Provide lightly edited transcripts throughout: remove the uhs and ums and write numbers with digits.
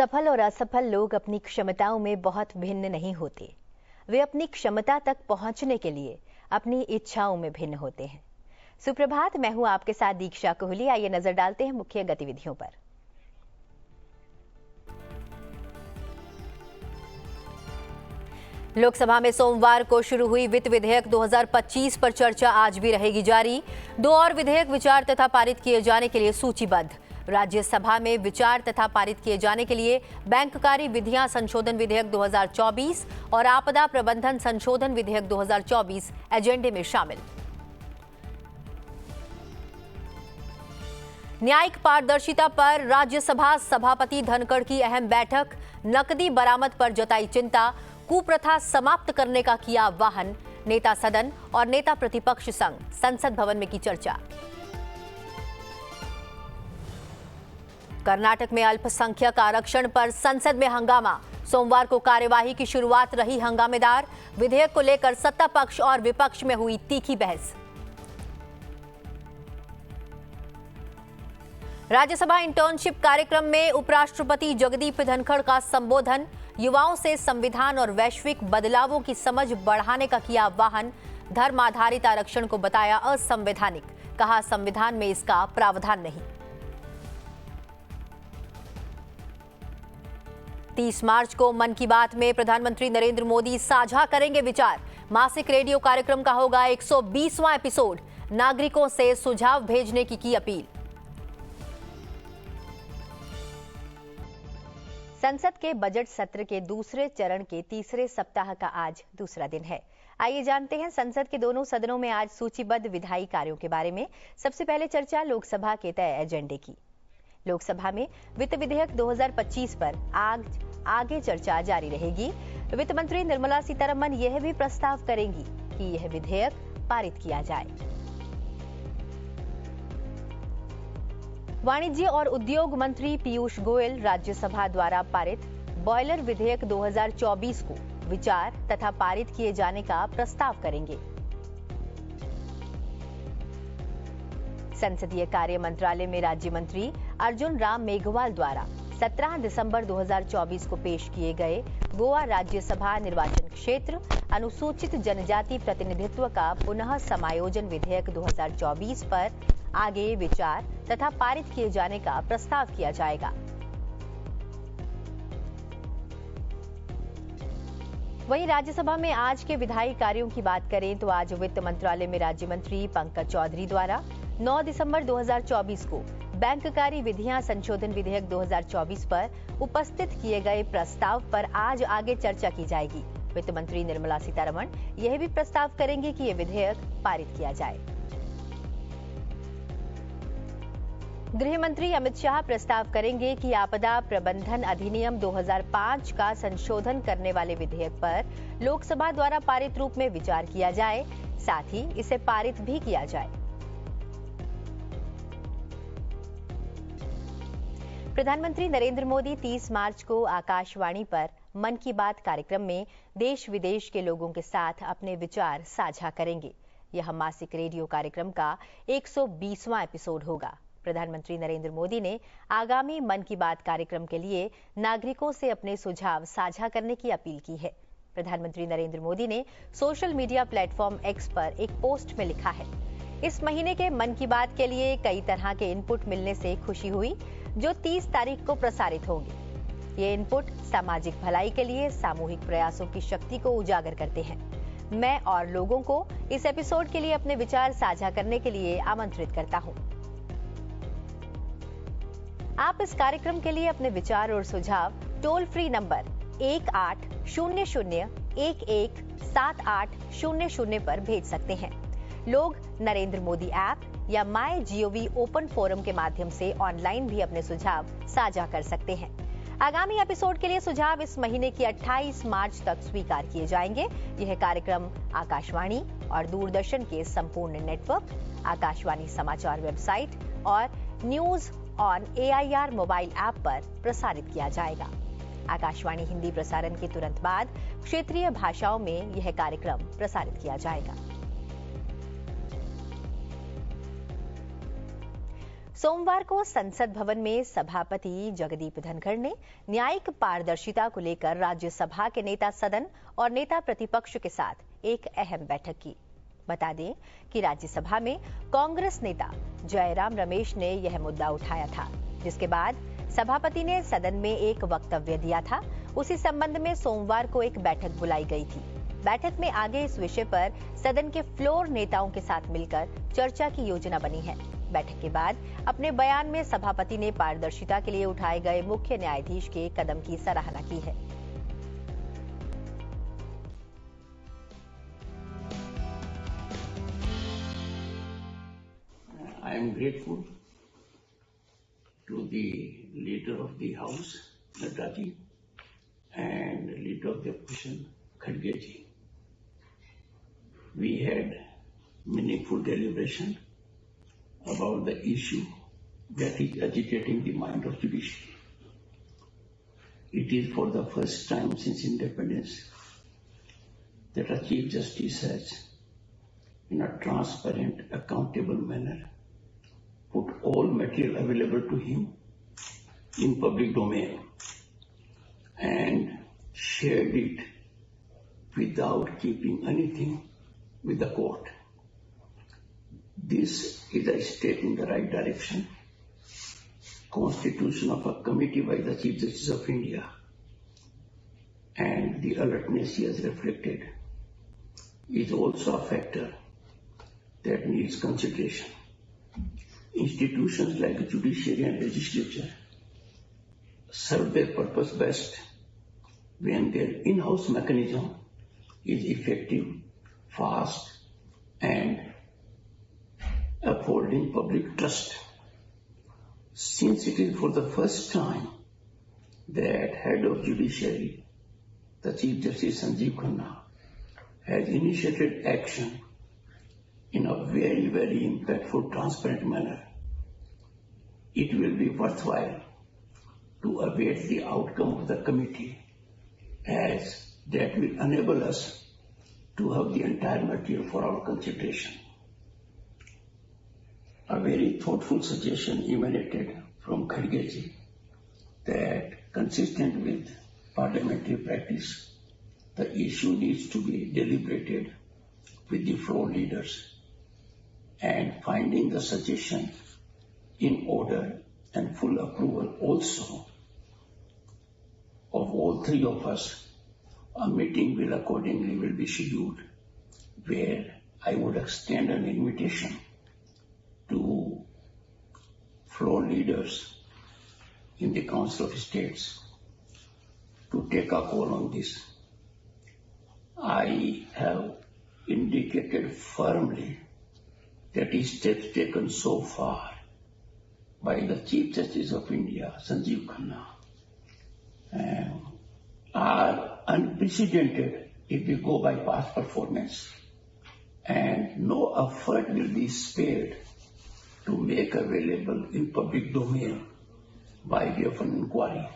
सफल और असफल लोग अपनी क्षमताओं में बहुत भिन्न नहीं होते। वे अपनी क्षमता तक पहुंचने के लिए अपनी इच्छाओं में भिन्न होते हैं। सुप्रभात, मैं हूं आपके साथ दीक्षा कोहली। आइए नजर डालते हैं मुख्य गतिविधियों पर। लोकसभा में सोमवार को शुरू हुई वित्त विधेयक 2025 पर चर्चा आज भी रहेगी जारी। 2 और विधेयक विचार तथा पारित किए जाने के लिए सूचीबद्ध। राज्यसभा में विचार तथा पारित किए जाने के लिए बैंककारी विधियां संशोधन विधेयक 2024 और आपदा प्रबंधन संशोधन विधेयक 2024 एजेंडे में शामिल। न्यायिक पारदर्शिता पर राज्यसभा सभापति धनखड़ की अहम बैठक। नकदी बरामद पर जताई चिंता। कुप्रथा समाप्त करने का किया आह्वान। नेता सदन और नेता प्रतिपक्ष संग संसद भवन में की चर्चा। कर्नाटक में अल्पसंख्यक आरक्षण पर संसद में हंगामा। सोमवार को कार्यवाही की शुरुआत रही हंगामेदार। विधेयक को लेकर सत्ता पक्ष और विपक्ष में हुई तीखी बहस। राज्यसभा इंटर्नशिप कार्यक्रम में उपराष्ट्रपति जगदीप धनखड़ का संबोधन। युवाओं से संविधान और वैश्विक बदलावों की समझ बढ़ाने का किया आह्वान। धर्म आधारित आरक्षण को बताया असंवैधानिक। कहा, संविधान में इसका प्रावधान नहीं। 30 मार्च को मन की बात में प्रधानमंत्री नरेंद्र मोदी साझा करेंगे विचार। मासिक रेडियो कार्यक्रम का होगा 120वां एपिसोड। नागरिकों से सुझाव भेजने की अपील। संसद के बजट सत्र के दूसरे चरण के तीसरे सप्ताह का आज दूसरा दिन है। आइए जानते हैं संसद के दोनों सदनों में आज सूचीबद्ध विधायी कार्यों के बारे में। सबसे पहले चर्चा लोकसभा के तय एजेंडे की। लोकसभा में वित्त विधेयक 2025 पर आगे चर्चा जारी रहेगी। वित्त मंत्री निर्मला सीतारमण यह भी प्रस्ताव करेंगी कि यह विधेयक पारित किया जाए। वाणिज्य और उद्योग मंत्री पीयूष गोयल राज्यसभा द्वारा पारित बॉयलर विधेयक 2024 को विचार तथा पारित किए जाने का प्रस्ताव करेंगे। संसदीय कार्य मंत्रालय में राज्य मंत्री अर्जुन राम मेघवाल द्वारा 17 दिसंबर 2024 को पेश किए गए गोवा राज्यसभा निर्वाचन क्षेत्र अनुसूचित जनजाति प्रतिनिधित्व का पुनः समायोजन विधेयक 2024 पर आगे विचार तथा पारित किए जाने का प्रस्ताव किया जाएगा। वहीं राज्यसभा में आज के विधायी कार्यों की बात करें तो आज वित्त मंत्रालय में राज्य मंत्री पंकज चौधरी द्वारा 9 दिसंबर 2024 को बैंककारी विधियां संशोधन विधेयक 2024 पर उपस्थित किए गए प्रस्ताव पर आज आगे चर्चा की जाएगी। वित्त मंत्री निर्मला सीतारमण यह भी प्रस्ताव करेंगे कि यह विधेयक पारित किया जाए। गृह मंत्री अमित शाह प्रस्ताव करेंगे कि आपदा प्रबंधन अधिनियम 2005 का संशोधन करने वाले विधेयक पर लोकसभा द्वारा पारित रूप में विचार किया जाए, साथ ही इसे पारित भी किया जाए। प्रधानमंत्री नरेंद्र मोदी 30 मार्च को आकाशवाणी पर मन की बात कार्यक्रम में देश विदेश के लोगों के साथ अपने विचार साझा करेंगे। यह मासिक रेडियो कार्यक्रम का 120वां एपिसोड होगा। प्रधानमंत्री नरेंद्र मोदी ने आगामी मन की बात कार्यक्रम के लिए नागरिकों से अपने सुझाव साझा करने की अपील की है। प्रधानमंत्री नरेंद्र मोदी ने सोशल मीडिया प्लेटफॉर्म एक्स पर एक पोस्ट में लिखा है, इस महीने के मन की बात के लिए कई तरह के इनपुट मिलने से खुशी हुई जो 30 तारीख को प्रसारित होंगे। ये इनपुट सामाजिक भलाई के लिए सामूहिक प्रयासों की शक्ति को उजागर करते हैं। मैं और लोगों को इस एपिसोड के लिए अपने विचार साझा करने के लिए आमंत्रित करता हूं। आप इस कार्यक्रम के लिए अपने विचार और सुझाव टोल फ्री नंबर 1800117800 पर भेज सकते हैं। लोग नरेंद्र मोदी ऐप या माय जीओवी ओपन फोरम के माध्यम से ऑनलाइन भी अपने सुझाव साझा कर सकते हैं। आगामी एपिसोड के लिए सुझाव इस महीने की 28 मार्च तक स्वीकार किए जाएंगे। यह कार्यक्रम आकाशवाणी और दूरदर्शन के संपूर्ण नेटवर्क, आकाशवाणी समाचार वेबसाइट और news on AIR mobile app पर प्रसारित किया जाएगा। आकाशवाणी हिंदी प्रसारण के तुरंत बाद क्षेत्रीय भाषाओं में यह कार्यक्रम प्रसारित किया जाएगा। सोमवार को संसद भवन में सभापति जगदीप धनखड़ ने न्यायिक पारदर्शिता को लेकर राज्यसभा के नेता सदन और नेता प्रतिपक्ष के साथ एक अहम बैठक की। बता दें कि राज्यसभा में कांग्रेस नेता जयराम रमेश ने यह मुद्दा उठाया था, जिसके बाद सभापति ने सदन में एक वक्तव्य दिया था। उसी संबंध में सोमवार को एक बैठक बुलाई गई थी। बैठक में आगे इस विषय पर सदन के फ्लोर नेताओं के साथ मिलकर चर्चा की योजना बनी है। बैठक के बाद अपने बयान में सभापति ने पारदर्शिता के लिए उठाए गए मुख्य न्यायाधीश के कदम की सराहना की है। I am grateful to the leader of the House, Nadda ji, and leader of the opposition, Khadge ji. We had meaningful deliberation about the issue that is agitating the mind of judiciary. It is for the first time since independence that a Chief Justice has, in a transparent, accountable manner, put all material available to him in public domain and shared it without keeping anything with the court. This is a step in the right direction. Constitution of a committee by the Chief Justice of India and the alertness he has reflected is also a factor that needs consideration. Institutions like the judiciary and legislature serve their purpose best when their in-house mechanism is effective, fast, and upholding public trust. Since it is for the first time that head of judiciary, the Chief Justice Sanjeev Khanna, has initiated action in a very, very impactful, transparent manner, it will be worthwhile to await the outcome of the committee, as that will enable us to have the entire material for our consideration. A very thoughtful suggestion emanated from Khadge ji that, consistent with parliamentary practice, the issue needs to be deliberated with the floor leaders, and finding the suggestion in order and full approval also of all three of us, a meeting will accordingly be scheduled, where I would extend an invitation to floor leaders in the Council of States to take a call on this. I have indicated firmly that the steps taken so far by the Chief Justice of India, Sanjeev Khanna, are unprecedented if we go by past performance, and no effort will be spared to make available in public domain by way of an inquiry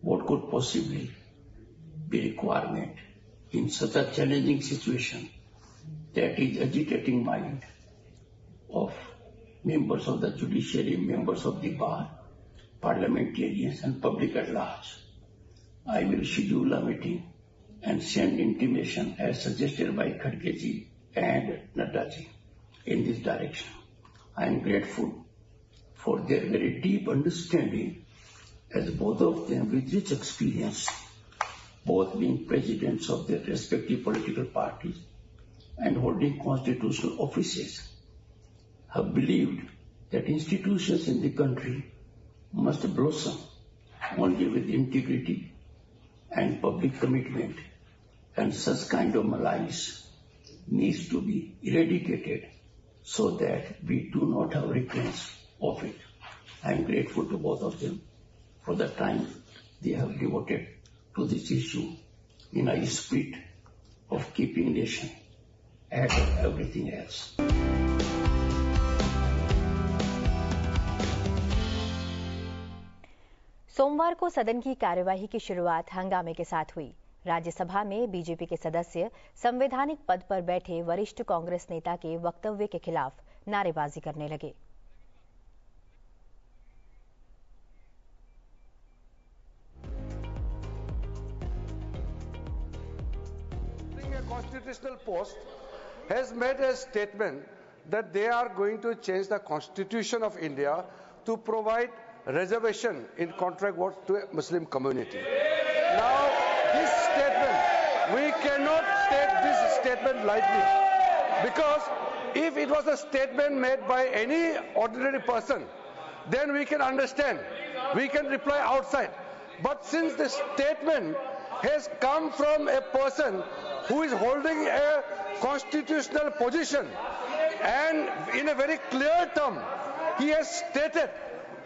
what could possibly be requirement in such a challenging situation that is agitating mind of members of the judiciary, members of the bar, parliamentarians and public at large. I will schedule a meeting and send intimation as suggested by Khadge ji and Nadda ji in this direction. I am grateful for their very deep understanding, as both of them with rich experience, both being presidents of their respective political parties and holding constitutional offices, have believed that institutions in the country must blossom only with integrity and public commitment, and such kind of malice needs to be eradicated so that we do not have recurrence of it. I am grateful to both of them for the time they have devoted to this issue in a spirit of keeping nation ahead of everything else. सोमवार को सदन की कार्यवाही की शुरुआत हंगामे के साथ हुई। राज्यसभा में बीजेपी के सदस्य संवैधानिक पद पर बैठे वरिष्ठ कांग्रेस नेता के वक्तव्य के खिलाफ नारेबाजी करने लगे। constitutional post has made a statement that they are going to change the Constitution of India to provide reservation in contract work to a Muslim community. Now, this statement, we cannot take this statement lightly, because if it was a statement made by any ordinary person, then we can understand, we can reply outside. But since the statement has come from a person who is holding a constitutional position, and in a very clear term, he has stated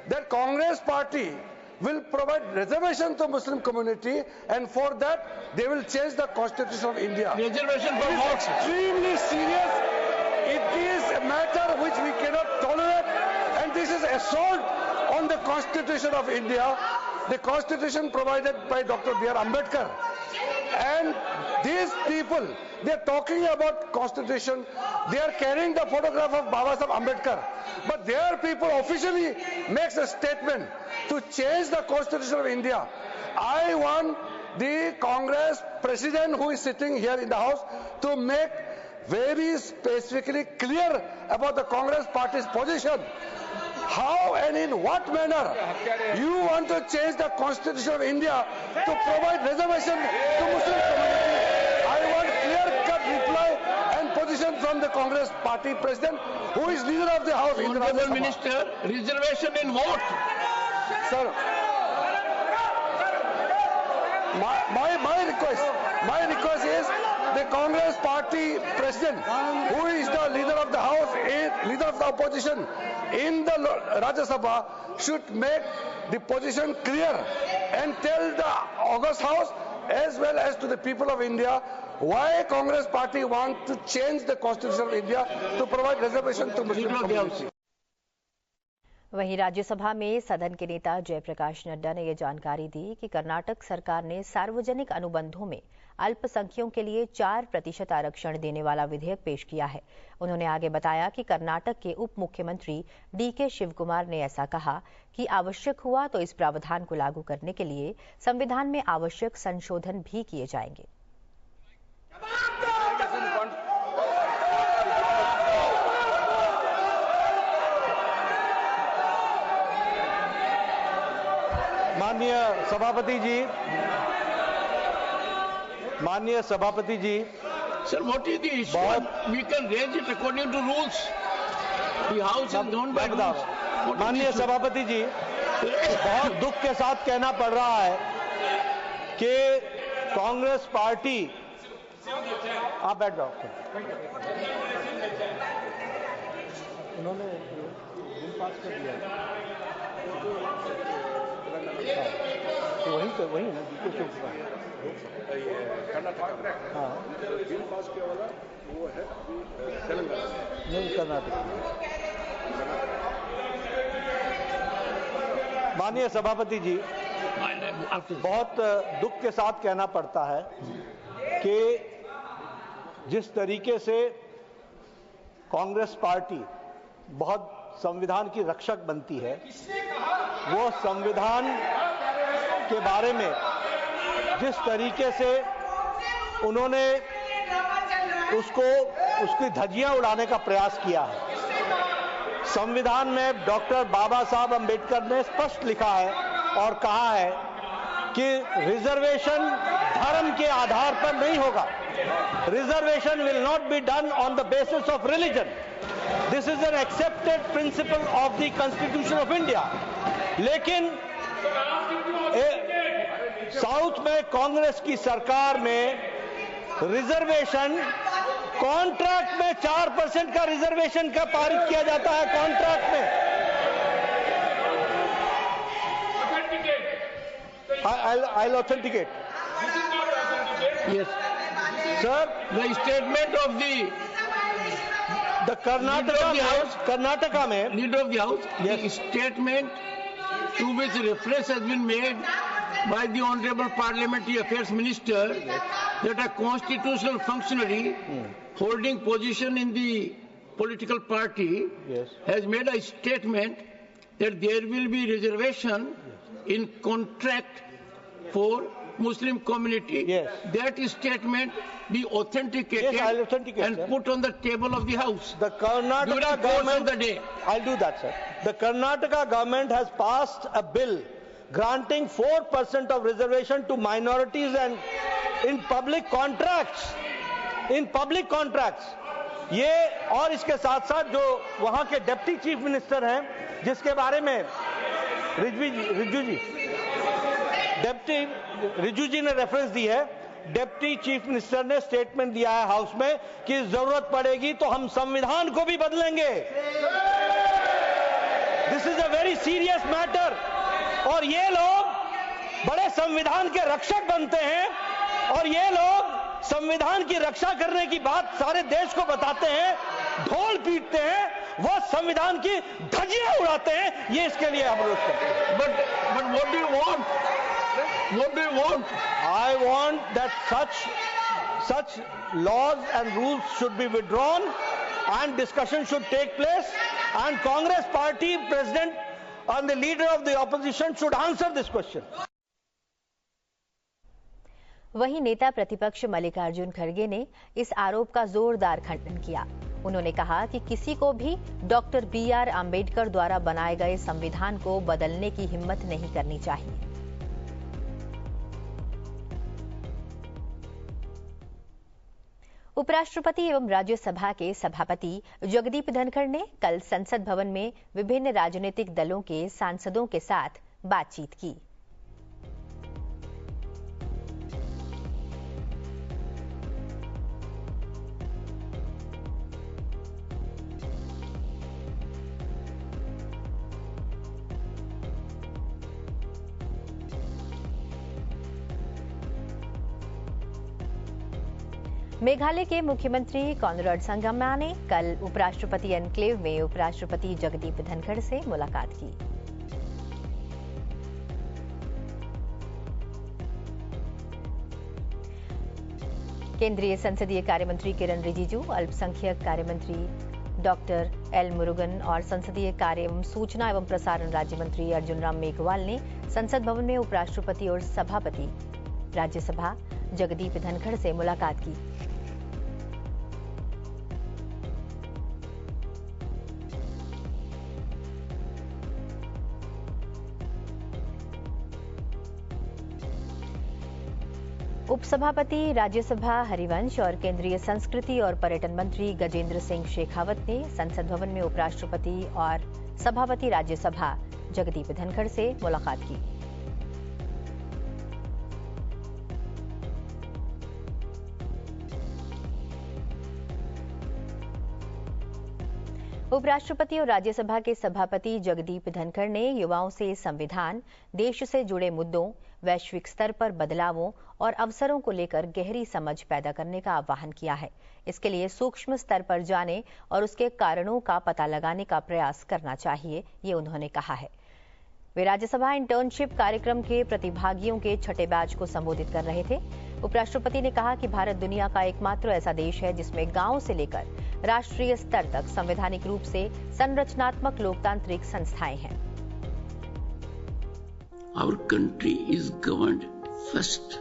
that Congress party will provide reservation to Muslim community, and for that they will change the Constitution of India. Reservation for what? Extremely serious. It is a matter which we cannot tolerate, and this is assault on the Constitution of India, the Constitution provided by Dr. B.R. Ambedkar. And these people, they are talking about Constitution, they are carrying the photograph of Baba Sahib Ambedkar, but their people officially makes a statement to change the Constitution of India. I want the Congress president who is sitting here in the House to make very specifically clear about the Congress party's position. How and in what manner you want to change the Constitution of India to provide reservation to Muslim community? I want clear-cut reply and position from the Congress party president, who is leader of the House. Honorable Minister, reservation in what? Sir, my request is the Congress party president, who is the leader of the House, leader of the opposition in the Rajya Sabha, should make the position clear and tell the August House as well as to the people of India why Congress party want to change the Constitution of India to provide reservation to Muslim community. वहीं राज्यसभा में सदन के नेता जयप्रकाश नड्डा ने यह जानकारी दी कि कर्नाटक सरकार ने सार्वजनिक अनुबंधों में अल्पसंख्यकों के लिए 4% आरक्षण देने वाला विधेयक पेश किया है। उन्होंने आगे बताया कि कर्नाटक के उप मुख्यमंत्री DK शिवकुमार ने ऐसा कहा कि आवश्यक हुआ तो इस प्रावधान को लागू करने के लिए संविधान में आवश्यक संशोधन भी किए जाएंगे। माननीय सभापति जी, Sir, what is the issue? We can raise it according to rules. The House is known by rules. माननीय सभापति जी, बहुत दुख के साथ कहना पड़ रहा है कि कांग्रेस पार्टी, आप बैठ जाओ, उन्होंने बिल पास कर दिया, तो वही ना हाँ बिल पास किया वाला वो है तेलंगाना नहीं कर्नाटक। माननीय सभापति जी, बहुत दुख के साथ कहना पड़ता है कि जिस तरीके से कांग्रेस पार्टी बहुत संविधान की रक्षक बनती है, वो संविधान के बारे में जिस तरीके से उन्होंने उसकी धज्जियां उड़ाने का प्रयास किया है। संविधान में डॉक्टर बाबा साहब अंबेडकर ने स्पष्ट लिखा है और कहा है कि रिजर्वेशन धर्म के आधार पर नहीं होगा। Reservation will not be done on the basis of religion. This is an accepted principle of the constitution of India. लेकिन साउथ में कांग्रेस की सरकार में रिजर्वेशन कॉन्ट्रैक्ट में 4% का रिजर्वेशन का पारित किया जाता है। कॉन्ट्रैक्ट में I'll authenticate. Yes, sir. The statement of the Karnataka में leader of the House, yes. The statement to which reference has been made by the Honorable Parliamentary Affairs Minister, yes, that a constitutional functionary holding position in the political party, yes, has made a statement that there will be reservation, yes, in contract for Muslim community. Yes. That statement be authenticated, Yes, I'll authenticate, and sir. put on the table of the House. The Karnataka During course government, of the day. I'll do that, sir. The Karnataka government has passed a bill granting 4% of reservation to minorities and in public contracts. In public contracts. ये और इसके साथ साथ जो वहां के deputy chief minister हैं, जिसके बारे में रिजू जी ने रेफरेंस दी है, डिप्टी चीफ मिनिस्टर ने स्टेटमेंट दिया है हाउस में कि जरूरत पड़ेगी तो हम संविधान को भी बदलेंगे. This is a very serious matter. और ये लोग बड़े संविधान के रक्षक बनते हैं और ये लोग संविधान की रक्षा करने की बात सारे देश को बताते हैं, ढोल पीटते हैं, वो संविधान की धज्जियां उड़ाते हैं. ये इसके लिए हम रोक करते हैं. But what do you want? What do you want? I want that such laws and rules should be withdrawn and discussion should take place and Congress party president and the leader of the opposition should answer this question. वहीं नेता प्रतिपक्ष मल्लिकार्जुन खड़गे ने इस आरोप का जोरदार खंडन किया. उन्होंने कहा कि किसी को भी डॉक्टर BR आम्बेडकर द्वारा बनाए गए संविधान को बदलने की हिम्मत नहीं करनी चाहिए. उपराष्ट्रपति एवं राज्यसभा के सभापति जगदीप धनखड़ ने कल संसद भवन में विभिन्न राजनीतिक दलों के सांसदों के साथ बातचीत की. मेघालय के मुख्यमंत्री कॉनराड संगमा ने कल उपराष्ट्रपति एनक्लेव में उपराष्ट्रपति जगदीप धनखड़ से मुलाकात की. केंद्रीय संसदीय कार्यमंत्री किरण रिजिजू, अल्पसंख्यक कार्यमंत्री डॉक्टर एल मुरुगन और संसदीय कार्य एवं सूचना एवं प्रसारण राज्य मंत्री अर्जुन राम मेघवाल ने संसद भवन में उपराष्ट्रपति और सभापति राज्यसभा जगदीप धनखड़ से मुलाकात की. उपसभापति राज्यसभा हरिवंश और केंद्रीय संस्कृति और पर्यटन मंत्री गजेंद्र सिंह शेखावत ने संसद भवन में उपराष्ट्रपति और सभापति राज्यसभा जगदीप धनखड़ से मुलाकात की. उपराष्ट्रपति और राज्यसभा के सभापति जगदीप धनखड़ ने युवाओं से संविधान, देश से जुड़े मुद्दों, वैश्विक स्तर पर बदलावों और अवसरों को लेकर गहरी समझ पैदा करने का आह्वान किया है. इसके लिए सूक्ष्म स्तर पर जाने और उसके कारणों का पता लगाने का प्रयास करना चाहिए, ये उन्होंने कहा है. वे राज्यसभा इंटर्नशिप कार्यक्रम के प्रतिभागियों के छठे बैच को संबोधित कर रहे थे. उपराष्ट्रपति ने कहा कि भारत दुनिया का एकमात्र ऐसा देश है जिसमें गांव से लेकर राष्ट्रीय स्तर तक संवैधानिक रूप से संरचनात्मक लोकतांत्रिक संस्थाएं हैं. Our country is governed first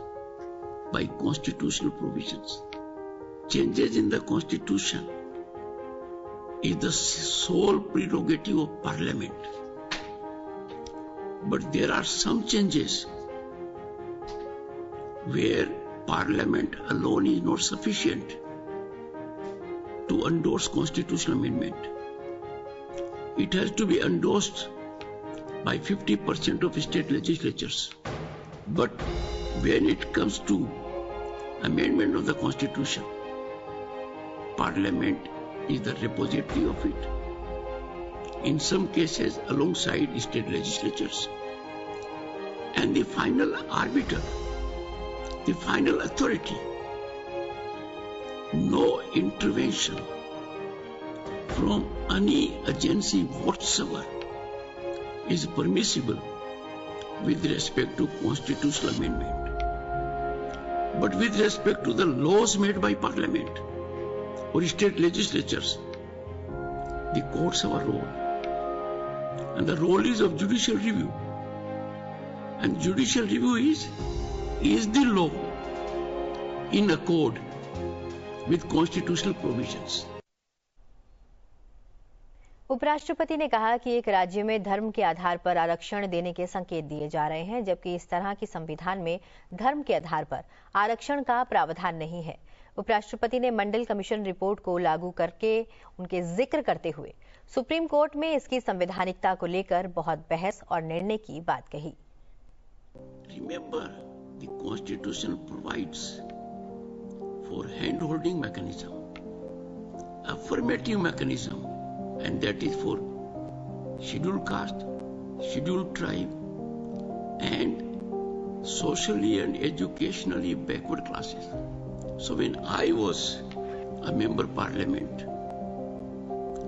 by constitutional provisions. Changes in the constitution is the sole prerogative of parliament. But there are some changes where parliament alone is not sufficient to endorse constitutional amendment. It has to be endorsed by 50% of state legislatures. But when it comes to amendment of the constitution, parliament is the repository of it. In some cases alongside state legislatures. And the final arbiter, the final authority, no intervention from any agency whatsoever is permissible with respect to constitutional amendment. But with respect to the laws made by parliament or state legislatures, the courts have a role. And the role is of judicial review. And judicial review is the law in accord with constitutional provisions. उपराष्ट्रपति ने कहा कि एक राज्य में धर्म के आधार पर आरक्षण देने के संकेत दिए जा रहे हैं, जबकि इस तरह की संविधान में धर्म के आधार पर आरक्षण का प्रावधान नहीं है। उपराष्ट्रपति ने मंडल कमीशन रिपोर्ट को लागू करके उनके जिक्र करते हुए सुप्रीम कोर्ट में इसकी संवैधानिकता को लेकर बहुत बहस और निर्णय की बात कही। Remember, the Constitution provides for hand-holding mechanism, affirmative mechanism, and that is for scheduled caste, scheduled tribe, and socially and educationally backward classes. So when I was a member parliament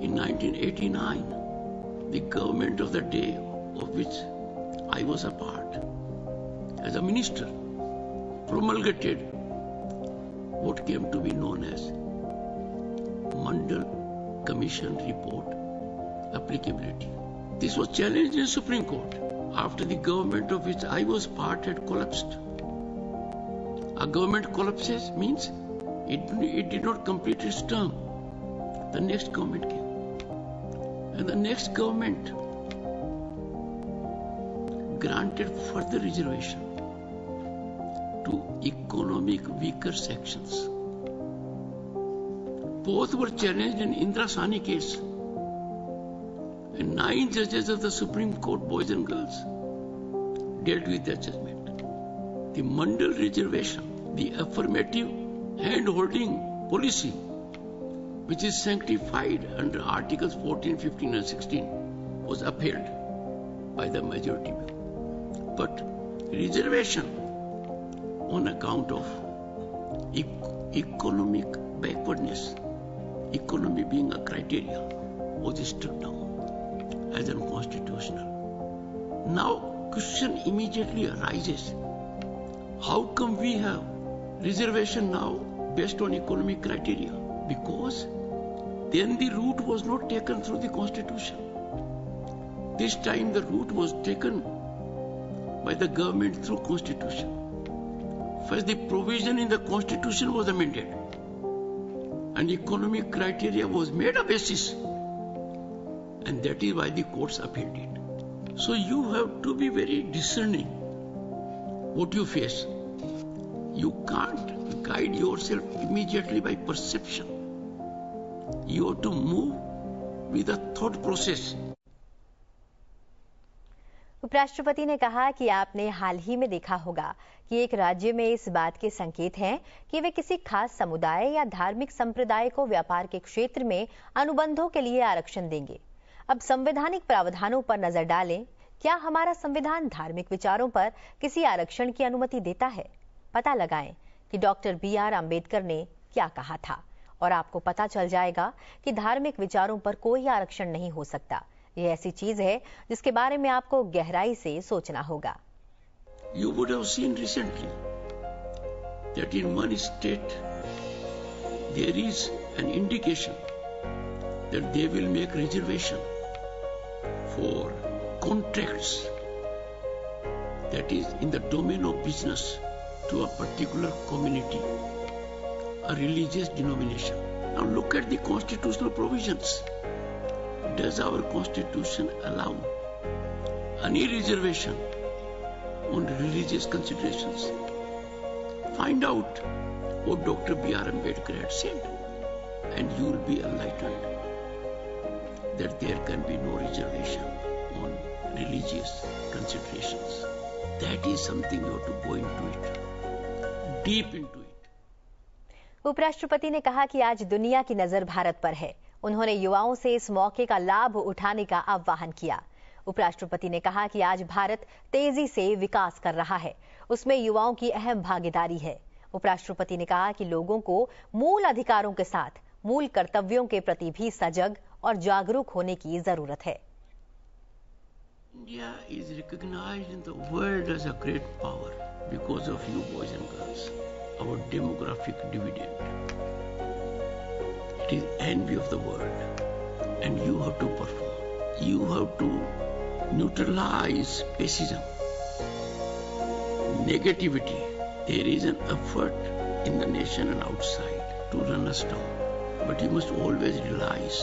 in 1989, the government of the day of which I was a part as a minister promulgated what came to be known as Mandal Commission Report applicability. This was challenged in Supreme Court after the government of which I was part had collapsed. A government collapses means it did not complete its term. The next government came. And the next government granted further reservation to economic weaker sections. Both were challenged in Indira Sahni case. And 9 judges of the Supreme Court, boys and girls, dealt with that judgment. The Mandal reservation, the affirmative hand-holding policy, which is sanctified under Articles 14, 15 and 16, was upheld by the majority bill. But reservation on account of economic backwardness, economy being a criteria, was struck down as unconstitutional. Now, question immediately arises, how come we have reservation now based on economic criteria? Because then the route was not taken through the Constitution. This time the route was taken by the government through Constitution. First, the provision in the Constitution was amended and economic criteria was made a basis, and that is why the courts upheld it. So you have to be very discerning what you face. You can't guide yourself immediately by perception. You have to move with a thought process. उपराष्ट्रपति ने कहा कि आपने हाल ही में देखा होगा कि एक राज्य में इस बात के संकेत हैं कि वे किसी खास समुदाय या धार्मिक संप्रदाय को व्यापार के क्षेत्र में अनुबंधों के लिए आरक्षण देंगे। अब संवैधानिक प्रावधानों पर नजर डालें, क्या हमारा संविधान धार्मिक विचारों पर किसी आरक्षण की अनुमति देता है? पता लगाएं कि डॉक्टर B.R. अम्बेडकर ने क्या कहा था और आपको पता चल जाएगा कि धार्मिक विचारों पर कोई आरक्षण नहीं हो सकता। ये ऐसी चीज है जिसके बारे में आपको गहराई से सोचना होगा। You would have seen recently that in one state there is an indication that they will make reservation for contracts that is in the domain of business to a particular community, a religious denomination. Now look at the constitutional provisions. Does our constitution allow any reservation on religious considerations? Find out what Dr. B.R. Ambedkar had said, and you will be enlightened that there can be no reservation on religious considerations. That is something you have to go into it, deep into it. उपराष्ट्रपति ने कहा कि आज दुनिया की नजर भारत पर है। उन्होंने युवाओं से इस मौके का लाभ उठाने का आह्वान किया। उपराष्ट्रपति ने कहा कि आज भारत तेजी से विकास कर रहा है, उसमें युवाओं की अहम भागीदारी है। उपराष्ट्रपति ने कहा कि लोगों को मूल अधिकारों के साथ मूल कर्तव्यों के प्रति भी सजग और जागरूक होने की जरूरत है। India is recognized in the world as a great power because of you boys and girls, our demographic dividend. It is envy of the world, and you have to perform. You have to neutralize fascism. negativity. There is an effort in the nation and outside to run us down. But you must always realize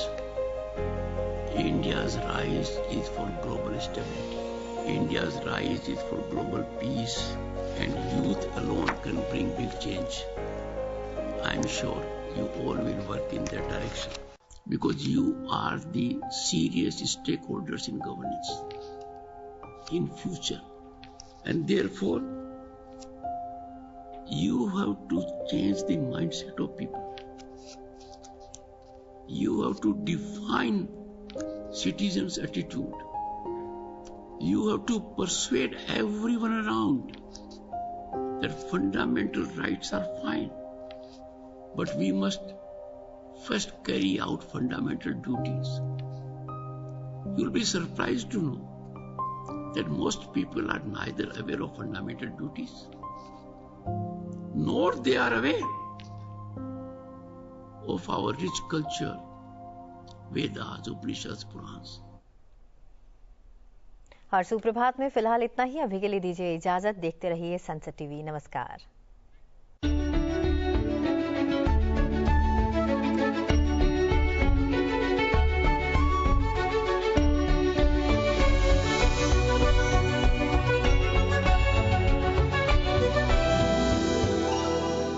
India's rise is for global stability. India's rise is for global peace, and youth alone can bring big change. I'm sure you all will work in that direction because you are the serious stakeholders in governance, in future, and therefore you have to change the mindset of people. You have to define citizens' attitude. You have to persuade everyone around that fundamental rights are fine, but we must first carry out fundamental duties. You'll be surprised to know that most people are neither aware of fundamental duties, nor they are aware of our rich culture, Vedas, Upanishads, Purans. और सुप्रभात में फिलहाल इतना ही। अभी के लिए दीजिए इजाजत। देखते रहिए संसद टीवी। नमस्कार।